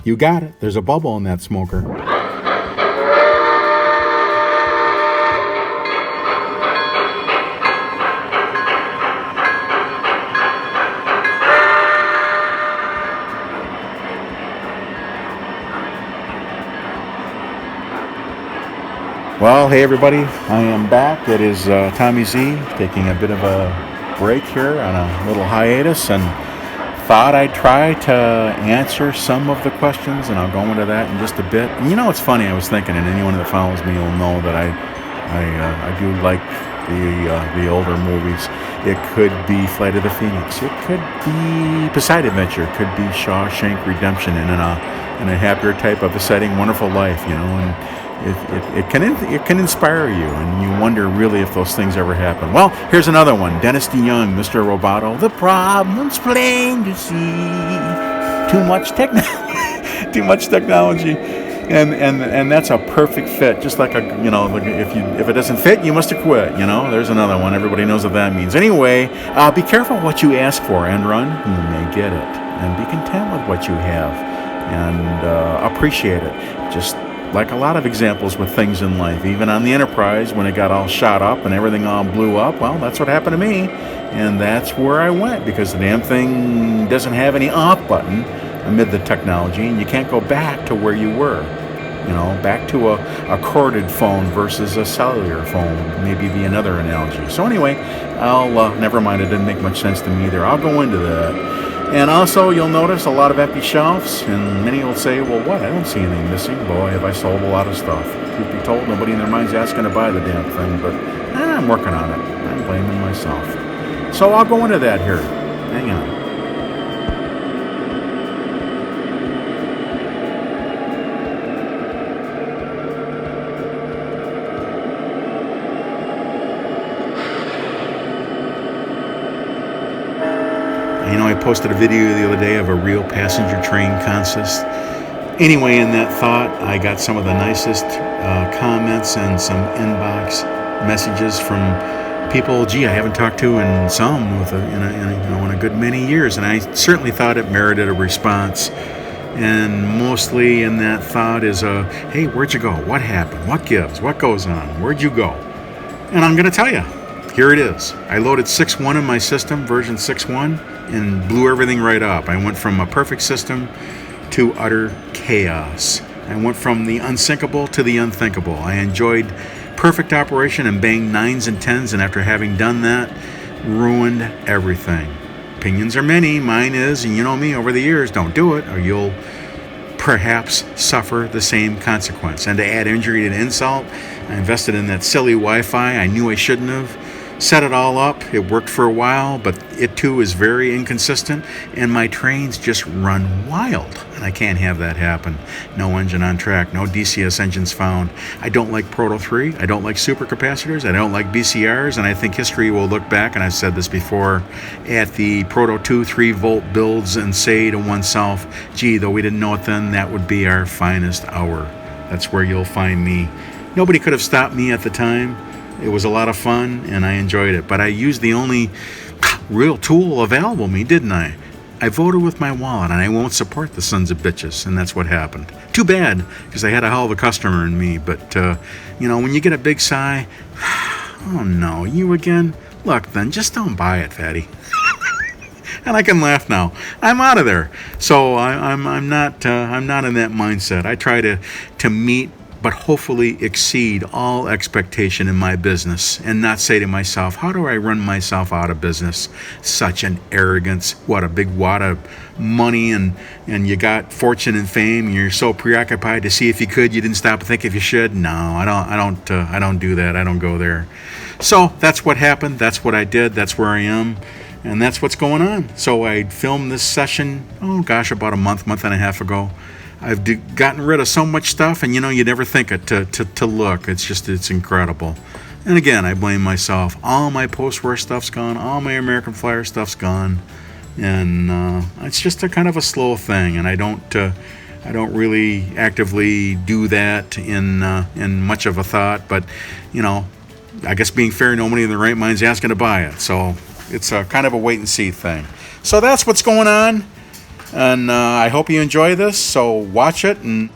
You got it. There's a bubble in that smoker. Well, hey everybody, I am back. It is Tommy Z, taking a bit of a break here on a little hiatus, and thought I'd try to answer some of the questions, and I'll go into that in just a bit. And you know, it's funny, I was thinking, and anyone that follows me will know that I do like the older movies. It could be Flight of the Phoenix. It could be Poseidon Adventure. It could be Shawshank Redemption in a happier type of a setting, Wonderful Life, you know, and it can inspire you, and you wonder really if those things ever happen. Well, here's another one. Dennis DeYoung, Mr. Roboto. The problem's plain to see. Too much technology, and that's a perfect fit. Just like if it doesn't fit, you must have quit. You know, there's another one. Everybody knows what that means. Anyway, be careful what you ask for, and run. You may get it, and be content with what you have, and appreciate it. Just like a lot of examples with things in life, even on the Enterprise, when it got all shot up and everything all blew up, well, that's what happened to me, and that's where I went, because the damn thing doesn't have any off button amid the technology, and you can't go back to where you were, you know, back to a corded phone versus a cellular phone, maybe be another analogy. So anyway, never mind, it didn't make much sense to me either. I'll go into that. And also, you'll notice a lot of empty shelves, and many will say, well, what? I don't see anything missing. Boy, have I sold a lot of stuff. Truth be told, nobody in their mind's asking to buy the damn thing, but I'm working on it. I'm blaming myself. So I'll go into that here. Hang on. You know, I posted a video the other day of a real passenger train consist. Anyway, in that thought, I got some of the nicest comments and some inbox messages from people, I haven't talked to in a good many years, and I certainly thought it merited a response. And mostly in that thought is, hey, where'd you go? What happened? What gives? What goes on? Where'd you go? And I'm going to tell you. Here it is. I loaded 6.1 in my system, version 6.1, and blew everything right up. I went from a perfect system to utter chaos. I went from the unsinkable to the unthinkable. I enjoyed perfect operation and banged 9s and 10s, and after having done that, ruined everything. Opinions are many. Mine is, and you know me over the years, don't do it, or you'll perhaps suffer the same consequence. And to add injury to insult, I invested in that silly Wi-Fi I knew I shouldn't have. Set it all up. It worked for a while, but it too is very inconsistent, and my trains just run wild, and I can't have that happen. No engine on track, no DCS engines found. I don't like Proto 3, I don't like supercapacitors, I don't like BCRs, and I think history will look back, and I've said this before, at the Proto 2 3-volt builds and say to oneself, gee, though we didn't know it then, that would be our finest hour. That's where you'll find me. Nobody could have stopped me at the time. It was a lot of fun, and I enjoyed it. But I used the only real tool available to me, didn't I? I voted with my wallet, and I won't support the sons of bitches, and that's what happened. Too bad, because I had a hell of a customer in me. But, when you get a big sigh, oh no, you again? Look, then, just don't buy it, fatty. And I can laugh now. I'm out of there. So I'm not in that mindset. I try to meet, but hopefully exceed all expectation in my business, and not say to myself, how do I run myself out of business? Such an arrogance. What a big wad of money, and you got fortune and fame, and you're so preoccupied to see if you could, you didn't stop to think if you should. No, I don't do that. I don't go there. So that's what happened. That's what I did. That's where I am. And that's what's going on. So I filmed this session, about a month and a half ago. I've gotten rid of so much stuff, and you never think it to look. It's incredible. And again, I blame myself. All my post-war stuff's gone. All my American Flyer stuff's gone. And it's just a kind of a slow thing, and I don't really actively do that in much of a thought. But I guess being fair, nobody in the right mind's asking to buy it. So it's a kind of a wait and see thing. So that's what's going on. And I hope you enjoy this, so watch it. And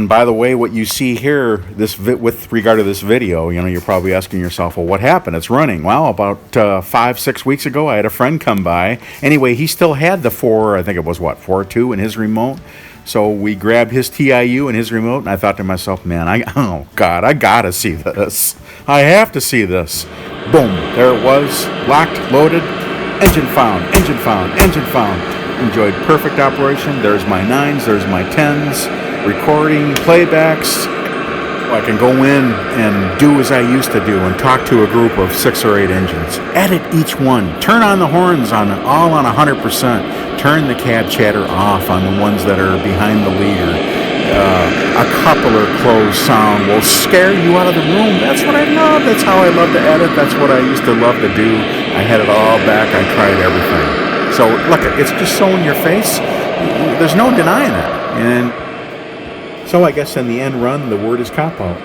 by the way, what you see here, with regard to this video, you're probably asking yourself, well, what happened? It's running. Well, about 5-6 weeks ago, I had a friend come by. Anyway, he still had the 4.2 in his remote. So we grabbed his TIU and his remote, and I thought to myself, man, oh God, I gotta see this. I have to see this. Boom, there it was, locked, loaded, engine found, engine found, engine found. Enjoyed perfect operation. There's my 9s, there's my 10s, recording, playbacks. I can go in and do as I used to do and talk to a group of 6 or 8 engines. Edit each one. Turn on the horns all on 100%. Turn the cab chatter off on the ones that are behind the leader. A coupler closed sound will scare you out of the room. That's what I love. That's how I love to edit. That's what I used to love to do. I had it all back. I tried everything. So look, it's just so in your face. There's no denying it. And so I guess in the end run, the word is cop out.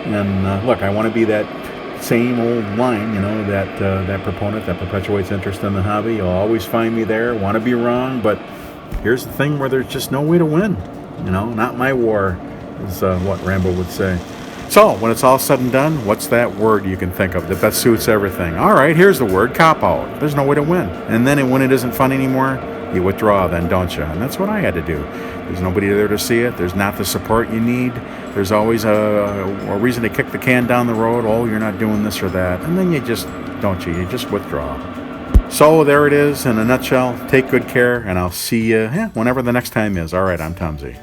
And look, I want to be that same old line, that proponent that perpetuates interest in the hobby. You'll always find me there. Want to be wrong, but here's the thing where there's just no way to win. Not my war, is what Rambo would say. So when it's all said and done, what's that word you can think of that best suits everything? All right, here's the word, cop out. There's no way to win. And then when it isn't fun anymore, you withdraw then, don't you? And that's what I had to do. There's nobody there to see it. There's not the support you need. There's always a reason to kick the can down the road. Oh, you're not doing this or that. And then you just withdraw. So there it is in a nutshell. Take good care, and I'll see you whenever the next time is. All right, I'm Tom Z.